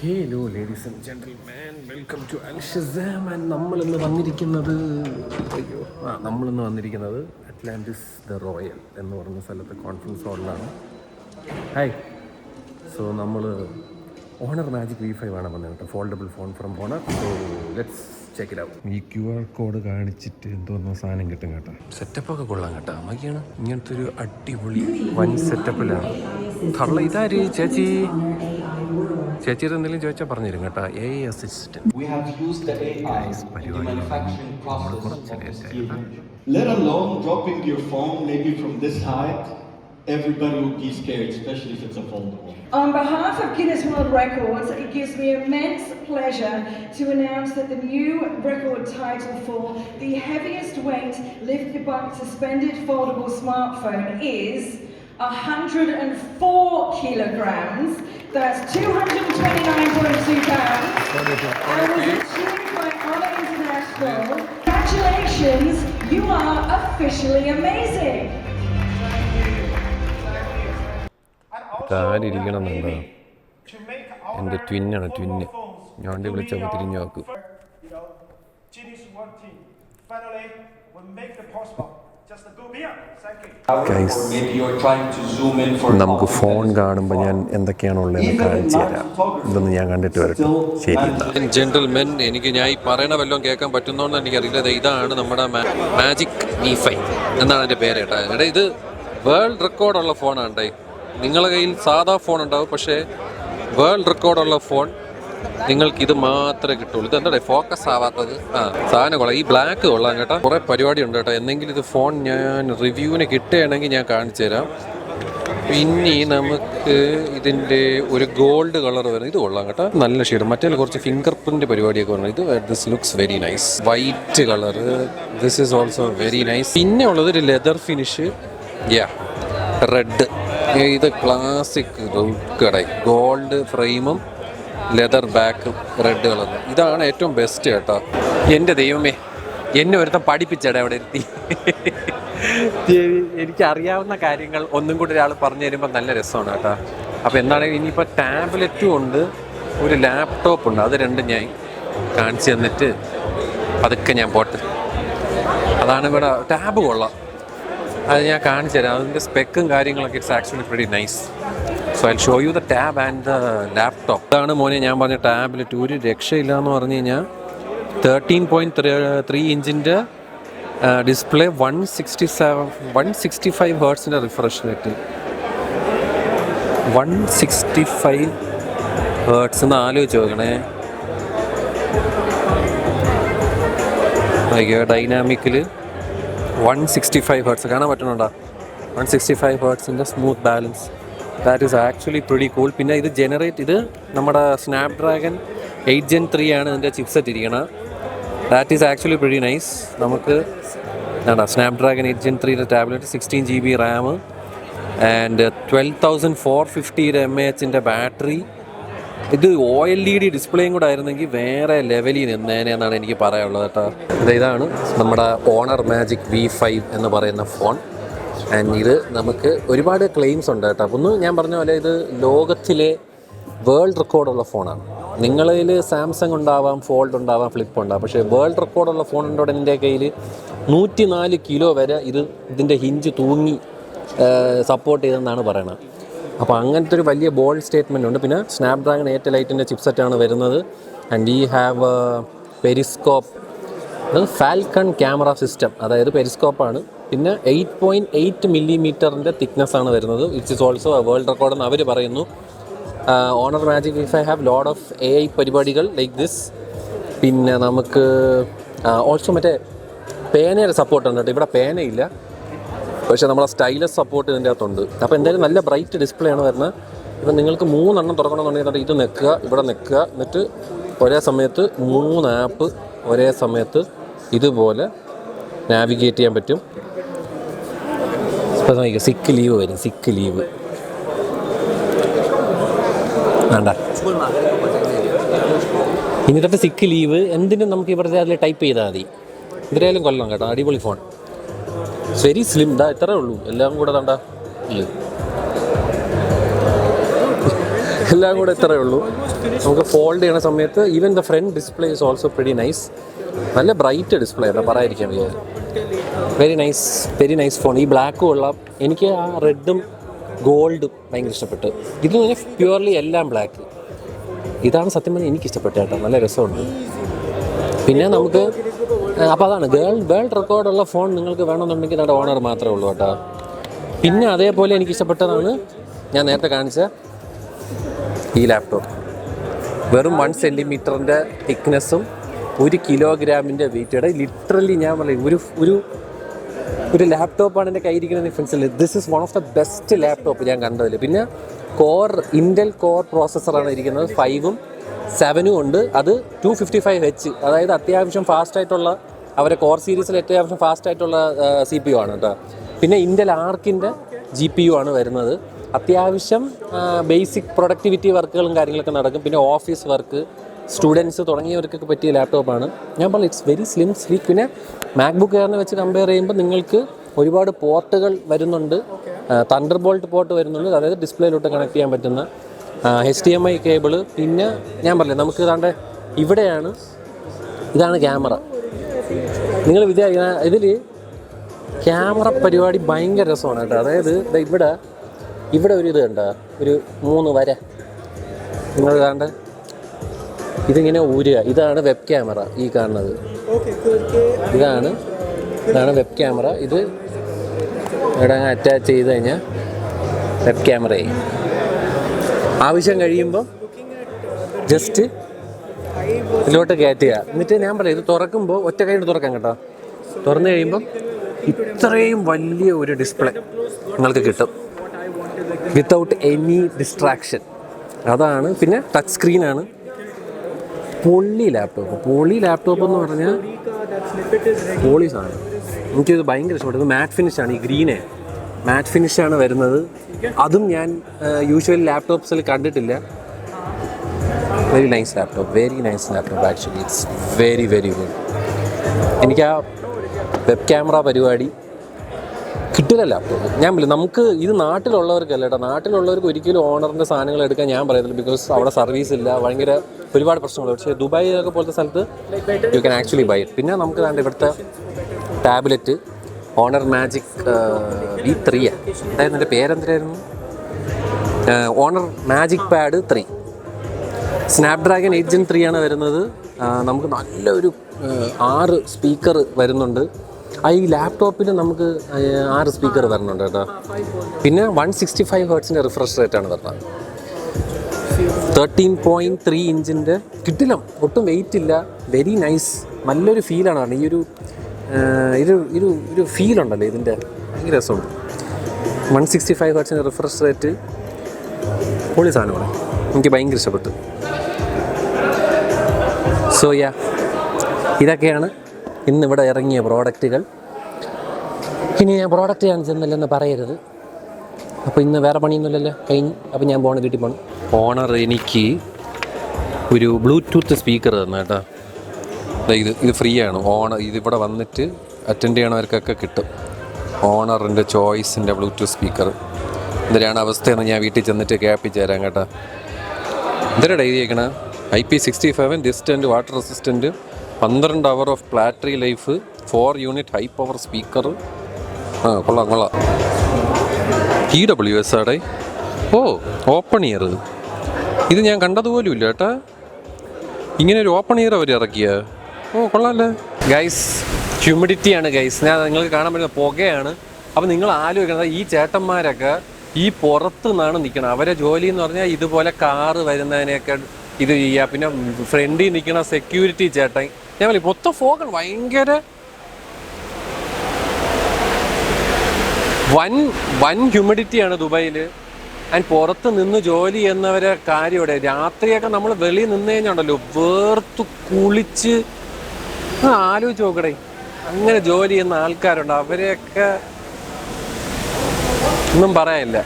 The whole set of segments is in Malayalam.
Hello ladies and gentleman, welcome to Al Shazam. And നമ്മളിന്ന് വന്നിരിക്കുന്നത് അറ്റ്ലാന്റിസ് ദ റോയൽ എന്ന് പറയുന്ന സ്ഥലത്ത് കോൺഫറൻസ് ഹാളിലാണ്. ഹായ്. സോ നമ്മൾ ഓണർ മാജിക് V5 ആണ് വന്നത് കേട്ടോ, foldable phone from Honor. So let's check it out. ഈ QR കോഡ് കാണിച്ചിട്ട് എന്തോന്നോ സാധനം കിട്ടും കേട്ടോ. സെറ്റപ്പൊക്കെ കൊള്ളാം കേട്ടോ. അമ്മയ്ക്കാണ് ഇങ്ങനത്തെ ഒരു അടിപൊളി വൻ സെറ്റപ്പിലാണ്. കള്ള ഇതാര് ചേച്ചി? ചേച്ചിയുടെ എന്തെങ്കിലും ചോദിച്ചാൽ പറഞ്ഞുതരും കേട്ടോ. AI അസിസ്റ്റന്റ് പരിപാടി. Let alone dropping your phone maybe from this height, everybody would be scared, especially if it's a foldable. On behalf of Guinness World Records, it gives me immense pleasure to announce that the new record title for the heaviest weight lifted by suspended foldable smartphone is 104 kilograms. That's 229.2 pounds. And was achieved by Honor International. Congratulations, you are officially amazing. താരിയിരിക്കണം എന്നുണ്ടോ? എൻ്റെ ട്വിന്നാണ്, ട്വിന്ന്. ഞാൻ വിളിച്ചപ്പോൾ തിരിഞ്ഞു നോക്കും. നമുക്ക് ഫോൺ കാണുമ്പോൾ ഞാൻ എന്തൊക്കെയാണുള്ളതെന്ന് കാണിച്ചു തരാം. ഇതൊന്ന് ഞാൻ കണ്ടിട്ട് വരട്ടെ. ശരി ജെന്റിൽമെൻ, ഞാൻ ഈ പറയണ വല്ലതും കേൾക്കാൻ പറ്റുന്നോന്ന് എനിക്കറിയില്ല. ഇതാണ് നമ്മുടെ മാജിക് V5 എന്നാണ് എൻ്റെ പേര് കേട്ടോ. ഇത് വേൾഡ് റെക്കോർഡുള്ള ഫോണാണ്. നിങ്ങളുടെ കയ്യിൽ സാധാ ഫോൺ ഉണ്ടാവും, പക്ഷേ വേൾഡ് റെക്കോർഡുള്ള ഫോൺ നിങ്ങൾക്ക് ഇത് മാത്രമേ കിട്ടുള്ളൂ. ഇതെന്താ ഫോക്കസ് ആവാത്തത്? സാധനം കൊള്ളാം. ഈ ബ്ലാക്ക് കൊള്ളാം കേട്ടോ. കുറേ പരിപാടി ഉണ്ട് കേട്ടോ. എന്തെങ്കിലും ഇത് ഫോൺ ഞാൻ റിവ്യൂവിന് കിട്ടുകയാണെങ്കിൽ ഞാൻ കാണിച്ചു തരാം. പിന്നെ നമുക്ക് ഇതിൻ്റെ ഒരു ഗോൾഡ് കളർ വരുന്നത് ഇത് കൊള്ളാം കേട്ടോ. നല്ല ഷെയ്ഡ്. മറ്റേ കുറച്ച് ഫിംഗർ പ്രിൻ്റ് പരിപാടിയൊക്കെ വരണം. ഇത് this looks very nice. White colour, this is also very nice. പിന്നെ ഉള്ളത് ഒരു ലെതർ ഫിനിഷ്, റെഡ്. ഇത് ക്ലാസിക് ഗോൾഡ് ഫ്രെയിമും ലെതർ ബാക്കും റെഡ് കളർ. ഇതാണ് ഏറ്റവും ബെസ്റ്റ് കേട്ടോ. എൻ്റെ ദൈവമേ, എന്നെ ഒരുത്തം പഠിപ്പിച്ചേടാ അവിടെ എത്തി. എനിക്കറിയാവുന്ന കാര്യങ്ങൾ ഒന്നും കൂടി ഒരാൾ പറഞ്ഞു തരുമ്പോൾ നല്ല രസമാണ് കേട്ടോ. അപ്പോൾ എന്താണെങ്കിൽ ഇനിയിപ്പോൾ ടാബ്ലറ്റും ഉണ്ട്, ഒരു ലാപ്ടോപ്പ് ഉണ്ട്. അത് രണ്ടും ഞാൻ കാണിച്ചു തന്നിട്ട് അതൊക്കെ ഞാൻ പോട്ടെ. അതാണ് ഇവിടെ. ടാബ് കൊള്ളാം, അത് ഞാൻ കാണിച്ചു തരാം. അതിൻ്റെ സ്പെക്കും കാര്യങ്ങളൊക്കെ it's actually very nice. So I show you the tab and the laptop. ഇതാണ് മോനെ ഞാൻ പറഞ്ഞ ടാബ്ലറ്റ്. ഒരു രക്ഷയില്ല എന്ന് പറഞ്ഞു കഴിഞ്ഞാൽ 13.3 ഇഞ്ചിൻ്റെ ഡിസ്പ്ലേ, 165 ഹേർട്സിൻ്റെ റിഫ്രഷ് റേറ്റ്. 165 ഹേർട്സ് എന്ന് ആലോചിച്ച് നോക്കണേ. ഡൈനാമിക്കിൽ 165 ഹേർട്സ് കാണാൻ പറ്റുന്നുണ്ടോ? 165 ഹേർട്സിൻ്റെ smooth balance. That is actually pretty cool. പിന്നെ ഇത് ഇത് നമ്മുടെ സ്നാപ്ഡ്രാഗൺ 8 Gen 3 ആണ് ഇതിൻ്റെ ചിപ്സെറ്റ് ഇരിക്കണം. That is actually pretty nice. നമുക്ക് Snapdragon 8 Gen 3 tablet, 16 GB RAM and 12,450 mAh battery. ഇത് OLED ഡിസ്പ്ലേയും കൂടെ ആയിരുന്നെങ്കിൽ വേറെ ലെവലിൽ നിന്നേനെ എന്നാണ് എനിക്ക് പറയാനുള്ളത് കേട്ടോ. ഇതാണ് നമ്മുടെ ഓണർ മാജിക് V5 എന്ന് പറയുന്ന ഫോൺ. ആൻഡ് ഇത് നമുക്ക് ഒരുപാട് ക്ലെയിംസ് ഉണ്ട് കേട്ടോ. ഒന്ന് ഞാൻ പറഞ്ഞ പോലെ ഇത് ലോകത്തിലെ വേൾഡ് റെക്കോർഡുള്ള ഫോണാണ്. നിങ്ങളിൽ സാംസങ് ഉണ്ടാവാം, ഫോൾഡ് ഉണ്ടാവാം, ഫ്ലിപ്പ് ഉണ്ടാവാം, പക്ഷേ വേൾഡ് റെക്കോർഡുള്ള ഫോണിൻ്റെ എൻ്റെ കയ്യിൽ 104 കിലോ വരെ ഇതിൻ്റെ ഹിഞ്ച് തൂങ്ങി സപ്പോർട്ട് ചെയ്തെന്നാണ് പറയണത്. അപ്പോൾ അങ്ങനത്തെ ഒരു വലിയ ബോൾഡ് സ്റ്റേറ്റ്മെൻ്റ് ഉണ്ട്. പിന്നെ സ്നാപ്ഡ്രാഗൺ 8 ലൈറ്റിൻ്റെ ചിപ്സെറ്റാണ് വരുന്നത്. ആൻഡ് ഈ have Periscope, falcon camera system, അതായത് പെരിസ്കോപ്പാണ്. പിന്നെ 8.8 മില്ലിമീറ്ററിൻ്റെ തിക്നെസ്സാണ് വരുന്നത്. ഇറ്റ്സ് ഇസ് ഓൾസോ വേൾഡ് റെക്കോർഡെന്ന് അവർ പറയുന്നു. Owner Magic V5 have load of AI പരിപാടികൾ ലൈക്ക് ദിസ്. പിന്നെ നമുക്ക് ഓൾസോ മറ്റേ പേനയുടെ സപ്പോർട്ട് ഉണ്ട് കേട്ടോ. ഇവിടെ പേനയില്ല, പക്ഷേ നമ്മളെ സ്റ്റൈലസ് സപ്പോർട്ട് ഇതിൻ്റെ അകത്തുണ്ട്. അപ്പോൾ എന്തായാലും നല്ല ബ്രൈറ്റ് ഡിസ്പ്ലേ ആണ് വരുന്നത്. ഇപ്പം നിങ്ങൾക്ക് 3 എണ്ണം തുറക്കണമെന്നുണ്ടെങ്കിൽ ഇത് നിൽക്കുക, ഇവിടെ നിൽക്കുക, എന്നിട്ട് ഒരേ സമയത്ത് 3 ആപ്പ് ഒരേ സമയത്ത് ഇതുപോലെ നാവിഗേറ്റ് ചെയ്യാൻ പറ്റും. ഇപ്പം സിക്ക് ലീവ് വരും, സിക്ക് ലീവ് വേണ്ട. ഇനി തൊട്ട് സിക്ക് ലീവ് എന്തിനും നമുക്ക് ഇവിടുത്തെ അതിൽ ടൈപ്പ് ചെയ്താൽ മതി. എന്തായാലും കൊല്ലം കേട്ടോ, അടിപൊളി ഫോൺ. Very slim. ഇത്രേ ഉള്ളൂ, എല്ലാം കൂടെ തണ്ട. എല്ലാം കൂടെ ഇത്രയേ ഉള്ളൂ. നമുക്ക് ഫോൾഡ് ചെയ്യുന്ന സമയത്ത് even the front display is also very nice. നല്ല ബ്രൈറ്റ് ഡിസ്പ്ലേ ആണ്, പറയാതിരിക്കാൻ വയ്യ. Very nice phone. ഈ ബ്ലാക്കും കൊള്ളാം. എനിക്ക് ആ റെഡും ഗോൾഡും ഭയങ്കര ഇഷ്ടപ്പെട്ടു. ഇത് തന്നെ പ്യുവർലി എല്ലാം ബ്ലാക്ക്. ഇതാണ് സത്യം പറഞ്ഞാൽ എനിക്കിഷ്ടപ്പെട്ട കേട്ടോ, നല്ല രസമുണ്ട്. പിന്നെ നമുക്ക് അപ്പോൾ അതാണ് വേൾഡ് റെക്കോർഡുള്ള ഫോൺ നിങ്ങൾക്ക് വേണമെന്നുണ്ടെങ്കിൽ നമ്മുടെ ഓണർ മാത്രമേ ഉള്ളൂ കേട്ടോ. പിന്നെ അതേപോലെ എനിക്കിഷ്ടപ്പെട്ടതാണ് ഞാൻ നേരത്തെ കാണിച്ച ഈ ലാപ്ടോപ്പ്. വെറും 1 സെൻറ്റിമീറ്ററിൻ്റെ തിക്നെസ്സും 1 കിലോഗ്രാമിൻ്റെ വെയിറ്റ്. ലിറ്ററലി ഞാൻ പറയും ഒരു ലാപ്ടോപ്പാണ് എൻ്റെ കയ്യിരിക്കുന്ന ഡിഫറൻസിൽ. This is one of the best laptop ഞാൻ കണ്ടതിൽ. പിന്നെ ഇൻ്റൽ കോർ പ്രോസസ്സറാണ് ഇരിക്കുന്നത്. 5ഉം 7ഉം ഉണ്ട്. അത് 255H, അതായത് അത്യാവശ്യം ഫാസ്റ്റായിട്ടുള്ള അവരെ കോർ സീരീസിൽ അത്യാവശ്യം ഫാസ്റ്റായിട്ടുള്ള CPU ആണ് കേട്ടോ. പിന്നെ ഇൻ്റൽ ആർക്കിൻ്റെ GPU ആണ് വരുന്നത്. അത്യാവശ്യം ബേസിക് പ്രൊഡക്ടിവിറ്റി വർക്കുകളും കാര്യങ്ങളൊക്കെ നടക്കും. പിന്നെ ഓഫീസ് വർക്ക്, സ്റ്റുഡൻസ് തുടങ്ങിയവർക്കൊക്കെ പറ്റിയ ലാപ്ടോപ്പാണ്. ഞാൻ പറഞ്ഞു ഇറ്റ്സ് വെരി സ്ലിം സ്ലീക്ക്. പിന്നെ മാക്ബുക്ക് എയറിനെ വെച്ച് കമ്പയർ ചെയ്യുമ്പോൾ നിങ്ങൾക്ക് ഒരുപാട് പോർട്ടുകൾ വരുന്നുണ്ട്. തണ്ടർബോൾട്ട് പോർട്ട് വരുന്നുണ്ട്, അതായത് ഡിസ്പ്ലേയിലോട്ട് കണക്ട് ചെയ്യാൻ പറ്റുന്ന HDMI കേബിള്. പിന്നെ ഞാൻ പറഞ്ഞില്ലേ നമുക്ക് ഇതാണ്ട് ഇതാണ് ക്യാമറ. നിങ്ങൾ വിചാരിക്കുന്ന ഇതിൽ ക്യാമറ പരിപാടി ഭയങ്കര രസമാണ് കേട്ടോ. അതായത് ഇവിടെ ഒരു ഇത് കണ്ട ഒരു 3 വര നിങ്ങൾ കാണ്ട ഇതിങ്ങനെ ഊരുക. ഇതാണ് വെബ് ക്യാമറ. ഈ കാണുന്നത് ഇതാണ് വെബ് ക്യാമറ. ഇത് ഇവിടെ അറ്റാച്ച് ചെയ്ത് കഴിഞ്ഞാൽ വെബ് ക്യാമറയായി. ആവശ്യം കഴിയുമ്പോൾ ജസ്റ്റ് ഇതിലോട്ട് കയറ്റുക. എന്നിട്ട് ഞാൻ പറയാം ഇത് തുറക്കുമ്പോൾ ഒറ്റ കൈ തുറക്കാം കേട്ടോ. തുറന്നു കഴിയുമ്പം ഇത്രയും വലിയ ഒരു ഡിസ്പ്ലേ നിങ്ങൾക്ക് കിട്ടും വിത്തൗട്ട് എനി ഡിസ്ട്രാക്ഷൻ. അതാണ്. പിന്നെ ടച്ച് സ്ക്രീനാണ്. പൊള്ളി ലാപ്ടോപ്പ് എന്ന് പറഞ്ഞാൽ പൊളി സാധനം. എനിക്കിത് ഭയങ്കര ഇഷ്ടപ്പെട്ടു. ഇത് മാറ്റ് ഫിനിഷാണ്. ഈ ഗ്രീന് മാറ്റ് ഫിനിഷാണ് വരുന്നത്. അതും ഞാൻ യൂഷ്വലി ലാപ്ടോപ്സിൽ കണ്ടിട്ടില്ല. Very nice laptop actually. It's very good. എനിക്ക് ആ വെബ് ക്യാമറ പരിപാടി കിട്ടില്ല ലാപ്ടോപ്പ്. ഞാൻ പറയും നമുക്ക് ഇത് നാട്ടിലുള്ളവർക്കല്ല കേട്ടോ. നാട്ടിലുള്ളവർക്ക് ഒരിക്കലും ഓണറിൻ്റെ സാധനങ്ങൾ എടുക്കാൻ ഞാൻ പറയത്തില്ല. ബിക്കോസ് അവിടെ സർവീസ് ഇല്ല, ഭയങ്കര ഒരുപാട് പ്രശ്നങ്ങൾ. പക്ഷേ ദുബായിലൊക്കെ പോലത്തെ സ്ഥലത്ത് you can actually buy it. പിന്നെ നമുക്ക് വേണ്ട ഇവിടുത്തെ ടാബ്ലറ്റ് ഓണർ മാജിക് V3 അതായത് എൻ്റെ പേരെന്തായിരുന്നു, owner magic pad 3 Snapdragon 8 Gen 3 ആണ് വരുന്നത്. നമുക്ക് നല്ലൊരു 6 സ്പീക്കർ വരുന്നുണ്ട്. ഈ ലാപ്ടോപ്പിൽ നമുക്ക് 6 സ്പീക്കർ വരുന്നുണ്ട് കേട്ടോ. പിന്നെ 165 Hz റിഫ്രഷ് റേറ്റാണ് വരുന്നത്. 13.3 ഇഞ്ചിൻ്റെ കിട്ടില്ല, ഒട്ടും വെയിറ്റ് ഇല്ല. വെരി നൈസ്, നല്ലൊരു ഫീലാണ് പറഞ്ഞത്. ഈ ഒരു ഫീലുണ്ടല്ലോ ഇതിൻ്റെ, ഭയങ്കര രസമുണ്ട്. 165 Hz റിഫ്രഷ് റേറ്റ്, പൊളി സാധനമാണ്. എനിക്ക് ഭയങ്കര ഇഷ്ടപ്പെട്ടു. സോ ഇതൊക്കെയാണ് ഇന്നിവിടെ ഇറങ്ങിയ പ്രോഡക്റ്റുകൾ. ഇനി ഞാൻ പ്രോഡക്റ്റ് കാണിച്ചെന്നല്ലെന്ന് പറയരുത്. അപ്പോൾ ഇന്ന് വേറെ പണിയൊന്നുമില്ലല്ലോ, കഴിഞ്ഞ്. അപ്പോൾ ഞാൻ വീട്ടിൽ പോകണം. ഓണർ എനിക്ക് ഒരു ബ്ലൂടൂത്ത് സ്പീക്കർ തന്നു കേട്ടോ. ഇത് ഫ്രീ ആണ്. ഇതിവിടെ വന്നിട്ട് അറ്റൻഡ് ചെയ്യണവർക്കൊക്കെ കിട്ടും. ഓണറിൻ്റെ ചോയ്സിൻ്റെ ബ്ലൂടൂത്ത് സ്പീക്കർ. എന്തിനാണ് അവസ്ഥയെന്ന് ഞാൻ വീട്ടിൽ ചെന്നിട്ട് കേൾപ്പിച്ച് തരാം കേട്ടോ. എന്തിനാണ് എഴുതിയേക്കണ? IP67 distant water resistant, 12 hour of battery life, 4 unit high power speaker. കൊള്ളാം. TWS ആടെ. Open year. ഇത് ഞാൻ കണ്ടതുപോലും ഇല്ല കേട്ടാ. ഇങ്ങനെ ഒരു ഓപ്പൺ ഇയർ അവർ ഇറക്കിയ. കൊള്ളാമല്ലേ ഗൈസ്. ഹ്യൂമിഡിറ്റിയാണ് ഗൈസ്. ഞാൻ നിങ്ങൾക്ക് കാണാൻ പറ്റുന്ന പുകയാണ്. അപ്പോൾ നിങ്ങൾ ആലോചിക്കുന്നത് ഈ ചേട്ടന്മാരൊക്കെ ഈ പുറത്ത് നിന്നാണ് നിൽക്കണം. അവരെ ജോലി എന്ന് പറഞ്ഞാൽ ഇതുപോലെ കാറ് വരുന്നതിനെയൊക്കെ ഇത് ചെയ്യുക. പിന്നെ ഫ്രണ്ടിൽ നിൽക്കുന്ന സെക്യൂരിറ്റി ചേട്ടൻ, ഞാൻ പറയും മൊത്തം ഫോഗാണ്. ഭയങ്കര വൻ ഹ്യൂമിഡിറ്റിയാണ് ദുബായിൽ. ആൻഡ് പുറത്ത് നിന്ന് ജോലി ചെയ്യുന്നവരെ കാര്യം ഇവിടെ. രാത്രിയൊക്കെ നമ്മൾ വെളിയിൽ നിന്ന് കഴിഞ്ഞുണ്ടല്ലോ വേർത്ത് കുളിച്ച് ആലോചിച്ച് നോക്കടേ. അങ്ങനെ ജോലി ചെയ്യുന്ന ആൾക്കാരുണ്ട്. അവരെയൊക്കെ ഒന്നും പറയാനില്ല.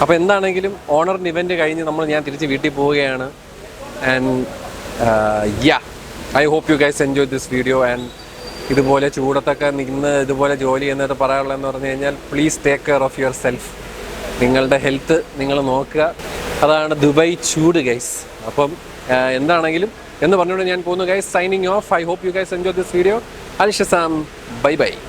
അപ്പോൾ എന്താണെങ്കിലും ഓണറിൻ്റെ ഇവൻ്റ് കഴിഞ്ഞ് ഞാൻ തിരിച്ച് വീട്ടിൽ പോവുകയാണ്. And I hope you guys enjoy this video. And ഇതുപോലെ ചൂടത്തൊക്കെ നിന്ന് ഇതുപോലെ ജോലി ചെയ്യുന്നത് പറയാനുള്ളതെന്ന് പറഞ്ഞു കഴിഞ്ഞാൽ, please take care of yourself. നിങ്ങളുടെ ഹെൽത്ത് നിങ്ങൾ നോക്കുക. അതാണ് ദുബായ് ചൂട് ഗൈസ്. അപ്പം എന്താണെങ്കിലും എന്ന് പറഞ്ഞുകൊണ്ട് ഞാൻ പോകുന്നു guys. Signing off. I hope you guys enjoy this video. Al Shazam, bye by.